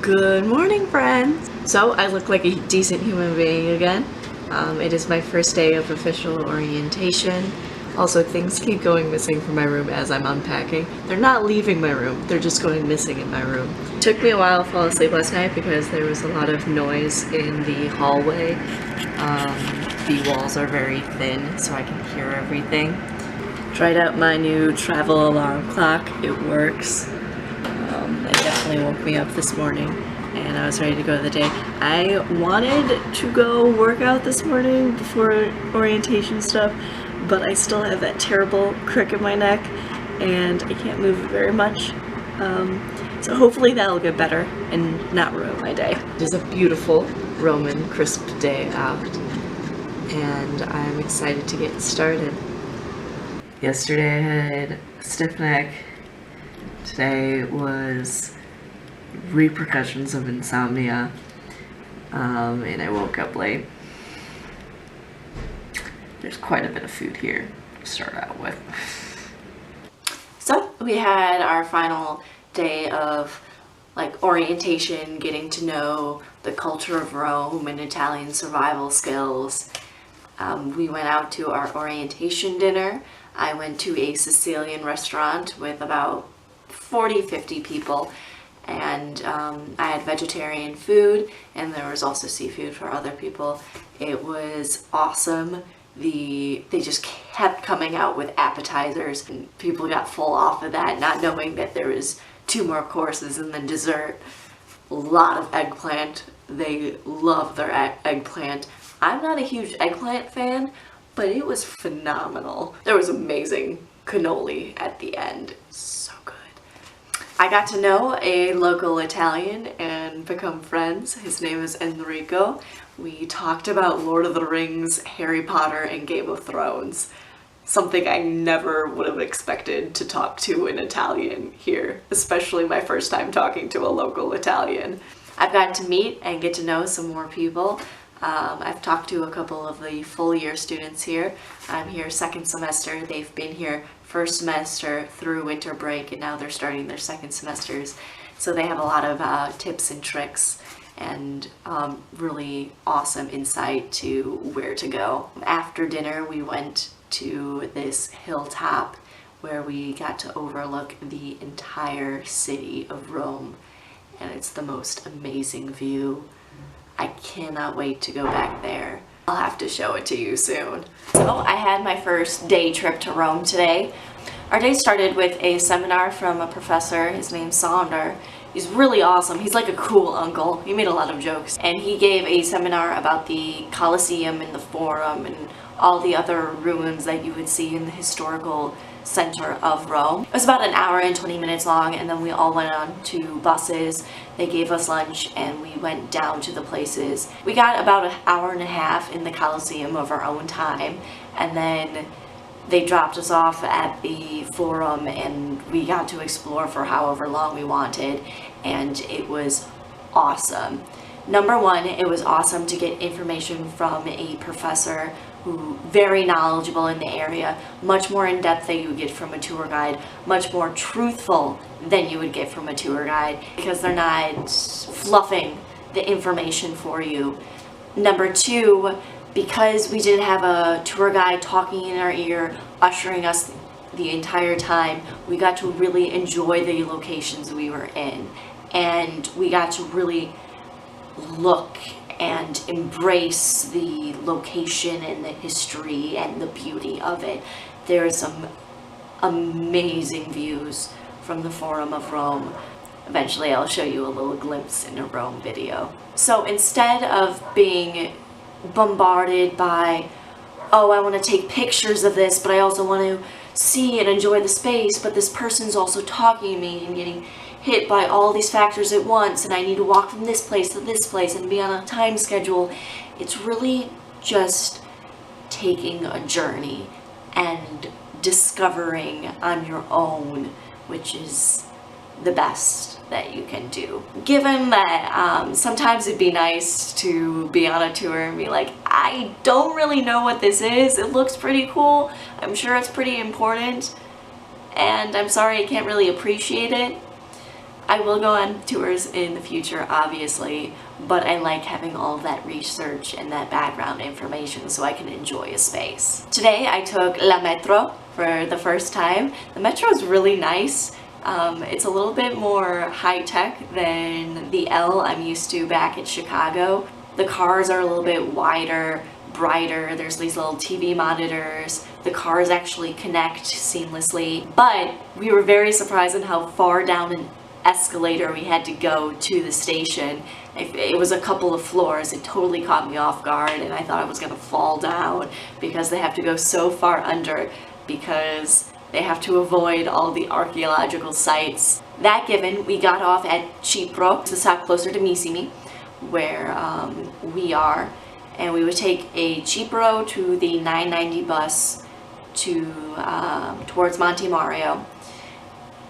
Good morning, friends! So, I look like a decent human being again. It is my first day of official orientation. Also, things keep going missing from my room as I'm unpacking. They're not leaving my room, they're just going missing in my room. It took me a while to fall asleep last night because there was a lot of noise in the hallway. The walls are very thin, so I can hear everything. Tried out my new travel alarm clock. It works. It definitely woke me up this morning and I was ready to go to the day. I wanted to go work out this morning before orientation stuff, but I still have that terrible crick in my neck and I can't move it very much. So hopefully that'll get better and not ruin my day. It is a beautiful Roman crisp day out and I'm excited to get started. Yesterday I had a stiff neck. Today was repercussions of insomnia, and I woke up late. There's quite a bit of food here to start out with. So we had our final day of orientation, getting to know the culture of Rome and Italian survival skills. We went out to our orientation dinner. I went to a Sicilian restaurant with about 40-50 people, and I had vegetarian food and there was also seafood for other people. It was awesome. They just kept coming out with appetizers and people got full off of that, not knowing that there was 2 more courses and then dessert. A lot of eggplant. They love their eggplant. I'm not a huge eggplant fan, but it was phenomenal. There was amazing cannoli at the end. So good. I got to know a local Italian and become friends. His name is Enrico. We talked about Lord of the Rings, Harry Potter, and Game of Thrones. Something I never would have expected to talk to an Italian here, especially my first time talking to a local Italian. I've gotten to meet and get to know some more people. I've talked to a couple of the full year students here. I'm here second semester. They've been here first semester through winter break and now they're starting their second semesters. So they have a lot of tips and tricks and really awesome insight to where to go. After dinner we went to this hilltop where we got to overlook the entire city of Rome, and it's the most amazing view. I cannot wait to go back there. I'll have to show it to you soon. So I had my first day trip to Rome today. Our day started with a seminar from a professor. His name's Saunders. He's really awesome. He's like a cool uncle. He made a lot of jokes. And he gave a seminar about the Colosseum and the Forum and all the other ruins that you would see in the historical center of Rome. It was about an hour and 20 minutes long, and then we all went on to buses. They gave us lunch and we went down to the places. We got about an hour and a half in the Colosseum of our own time, and then they dropped us off at the Forum and we got to explore for however long we wanted, and it was awesome. Number one, it was awesome to get information from a professor who very knowledgeable in the area, much more in depth than you would get from a tour guide, much more truthful than you would get from a tour guide, because they're not fluffing the information for you. Number two, because we didn't have a tour guide talking in our ear, ushering us the entire time, we got to really enjoy the locations we were in, and we got to really look and embrace the location and the history and the beauty of it. There are some amazing views from the Forum of Rome. Eventually I'll show you a little glimpse in a Rome video. So instead of being bombarded by, oh, I want to take pictures of this, but I also want to see and enjoy the space, but this person's also talking to me and getting hit by all these factors at once, and I need to walk from this place to this place and be on a time schedule. It's really just taking a journey and discovering on your own, which is the best that you can do. Given that sometimes it'd be nice to be on a tour and be like, I don't really know what this is. It looks pretty cool. I'm sure it's pretty important, and I'm sorry I can't really appreciate it. I will go on tours in the future, obviously, but I like having all of that research and that background information so I can enjoy a space. Today I took La Metro for the first time. The Metro is really nice. It's a little bit more high-tech than the L I'm used to back in Chicago. The cars are a little bit wider, brighter, there's these little TV monitors, the cars actually connect seamlessly, but we were very surprised at how far down an escalator we had to go to the station. It was a couple of floors. It totally caught me off guard, and I thought I was gonna fall down because they have to go so far under because they have to avoid all the archaeological sites. That given, we got off at Cipro, it's a stop closer to Missimi, where we are, and we would take a Cipro to the 990 bus to towards Monte Mario.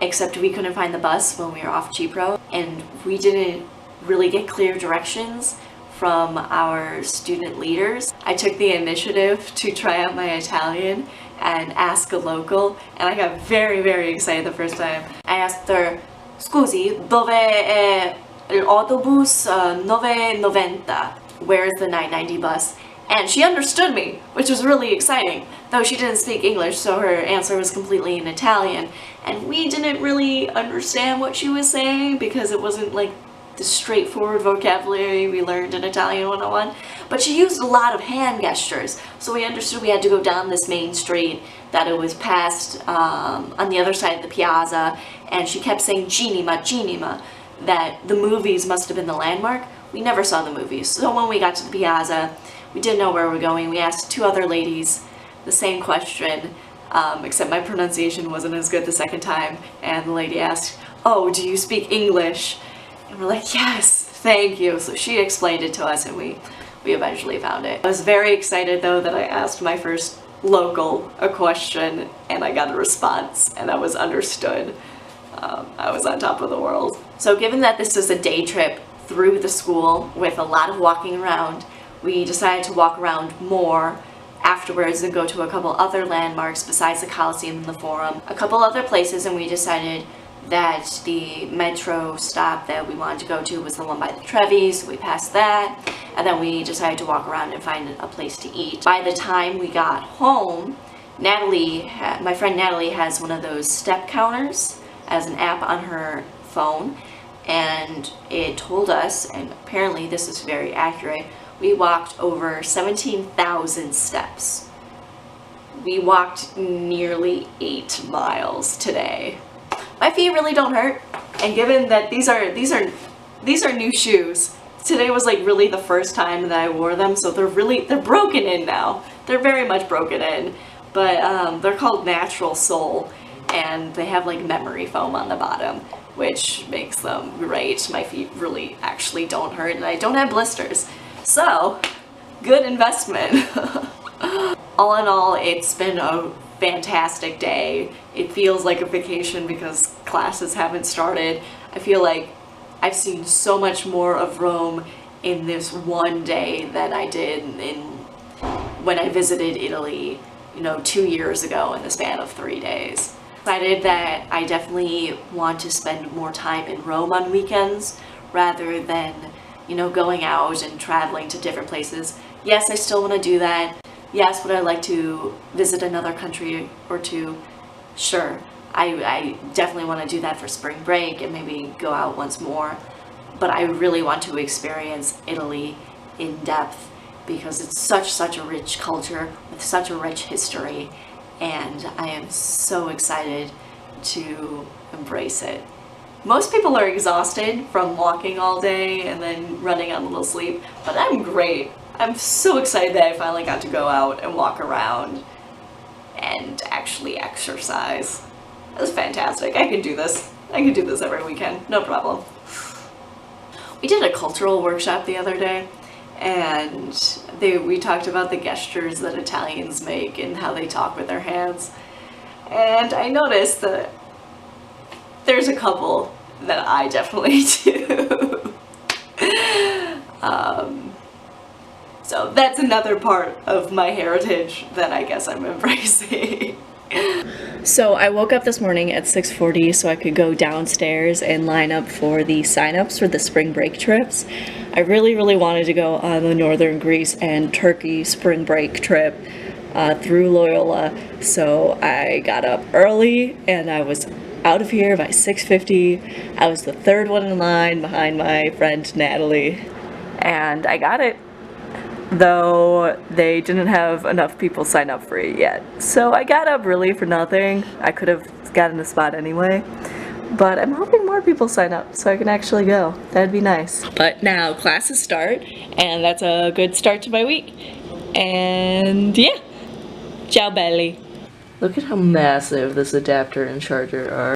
Except we couldn't find the bus when we were off Cipro, and we didn't really get clear directions from our student leaders. I took the initiative to try out my Italian and ask a local, and I got very, very excited the first time. I asked her, "Scusi, dove è l'autobus 990? Where's the 990 bus?" And she understood me, which was really exciting, though she didn't speak English, so her answer was completely in Italian, and we didn't really understand what she was saying because it wasn't like the straightforward vocabulary we learned in Italian 101, but she used a lot of hand gestures, so we understood we had to go down this main street, that it was past on the other side of the piazza, and she kept saying "Cinema, cinema," that the movies must have been the landmark. We never saw the movies, so when we got to the piazza, we didn't know where we were going. We asked two other ladies the same question, except my pronunciation wasn't as good the second time, and the lady asked, "Oh, do you speak English?" And we're like, "Yes, thank you." So she explained it to us, and we eventually found it. I was very excited though that I asked my first local a question, and I got a response, and I was understood. I was on top of the world. So given that this is a day trip through the school with a lot of walking around, we decided to walk around more afterwards and go to a couple other landmarks besides the Coliseum and the Forum, a couple other places, and we decided that the metro stop that we wanted to go to was the one by the Trevi, so we passed that, and then we decided to walk around and find a place to eat. By the time we got home, my friend Natalie has one of those step counters as an app on her phone, and it told us, and apparently this is very accurate, we walked over 17,000 steps. We walked nearly 8 miles today. My feet really don't hurt, and given that these are new shoes, today was like really the first time that I wore them, so they're broken in now. They're very much broken in, but they're called Natural Sole, and they have like memory foam on the bottom, which makes them great. My feet really actually don't hurt, and I don't have blisters. So, good investment. All in all, it's been a fantastic day. It feels like a vacation because classes haven't started. I feel like I've seen so much more of Rome in this one day than I did when I visited Italy, 2 years ago in the span of 3 days. Decided that I definitely want to spend more time in Rome on weekends rather than going out and traveling to different places. Yes, I still want to do that. Yes, would I like to visit another country or two? Sure. I definitely want to do that for spring break and maybe go out once more. But I really want to experience Italy in depth because it's such a rich culture with such a rich history, and I am so excited to embrace it. Most people are exhausted from walking all day and then running on a little sleep, but I'm great. I'm so excited that I finally got to go out and walk around and actually exercise. That was fantastic. I can do this. I can do this every weekend, no problem. We did a cultural workshop the other day, and we talked about the gestures that Italians make and how they talk with their hands. And I noticed that there's a couple that I definitely do. So that's another part of my heritage that I guess I'm embracing. So I woke up this morning at 6:40 so I could go downstairs and line up for the sign-ups for the spring break trips. I really wanted to go on the Northern Greece and Turkey spring break trip through Loyola, so I got up early and I was out of here by 6:50. I was the third one in line behind my friend Natalie, and I got it, though they didn't have enough people sign up for it yet. So I got up really for nothing. I could have gotten a spot anyway, but I'm hoping more people sign up so I can actually go. That'd be nice. But now classes start, and that's a good start to my week. And yeah, ciao belly. Look at how massive this adapter and charger are.